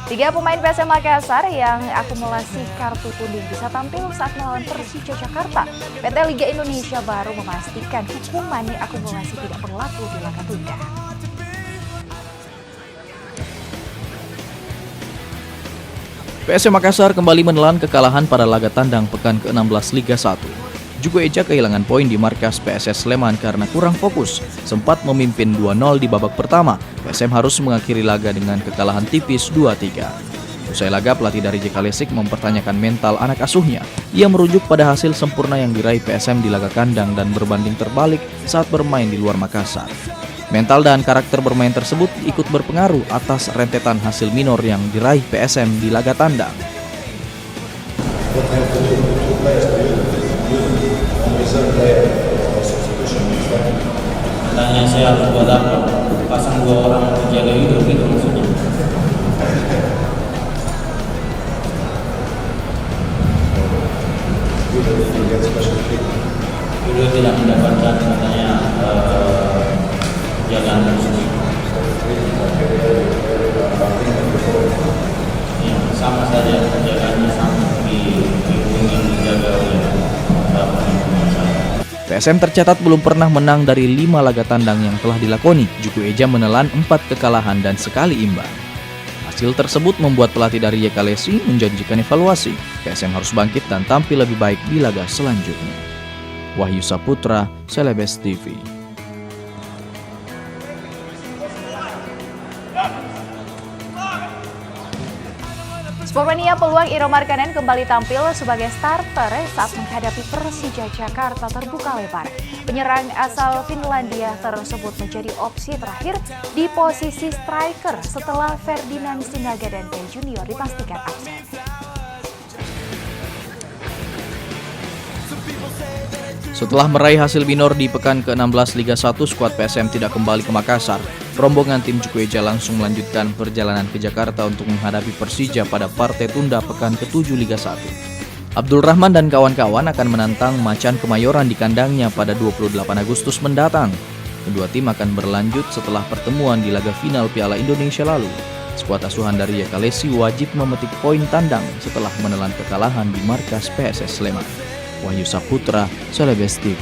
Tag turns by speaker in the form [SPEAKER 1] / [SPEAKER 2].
[SPEAKER 1] Tiga pemain PSM Makassar yang akumulasi kartu kuning bisa tampil saat melawan Persija Jakarta. PT Liga Indonesia baru memastikan hukuman akumulasi tidak berlaku di laga tunda.
[SPEAKER 2] PSM Makassar kembali menelan kekalahan pada laga tandang pekan ke-16 Liga 1. Juku Eja kehilangan poin di markas PSS Sleman karena kurang fokus. Sempat memimpin 2-0 di babak pertama, PSM harus mengakhiri laga dengan kekalahan tipis 2-3. Usai laga, pelatih dari JK Lesik mempertanyakan mental anak asuhnya. Ia merujuk pada hasil sempurna yang diraih PSM di laga kandang dan berbanding terbalik saat bermain di luar Makassar. Mental dan karakter bermain tersebut ikut berpengaruh atas rentetan hasil minor yang diraih PSM di laga tandang.
[SPEAKER 3] Katanya saya harus buat apa? Pasang 2 orang untuk jaga hidup gitu maksudnya. Beliau tidak mendapatkan katanya jagaan khusus. Ya, sama saja penjagaannya sama di yang dijaga oleh
[SPEAKER 2] PSM tercatat belum pernah menang dari 5 laga tandang yang telah dilakoni. Juku Eja menelan 4 kekalahan dan sekali imbang. Hasil tersebut membuat pelatih dari JK Lesik menjanjikan evaluasi. PSM harus bangkit dan tampil lebih baik di laga selanjutnya. Wahyu Saputra, Celebes TV.
[SPEAKER 1] Sportmania peluang Iro Markkanen kembali tampil sebagai starter saat menghadapi Persija Jakarta terbuka lebar. Penyerang asal Finlandia tersebut menjadi opsi terakhir di posisi striker setelah Ferdinand Sinaga dan P. Junior dipastikan absen.
[SPEAKER 2] Setelah meraih hasil minor di pekan ke-16 Liga 1, skuad PSM tidak kembali ke Makassar. Rombongan tim Juku Eja langsung melanjutkan perjalanan ke Jakarta untuk menghadapi Persija pada partai tunda pekan ke-7 Liga 1. Abdul Rahman dan kawan-kawan akan menantang Macan Kemayoran di kandangnya pada 28 Agustus mendatang. Kedua tim akan berlanjut setelah pertemuan di laga final Piala Indonesia lalu. Skuad asuhan dari JK Lesik wajib memetik poin tandang setelah menelan kekalahan di markas PSS Sleman. Wahyu Saputra, Celebes TV.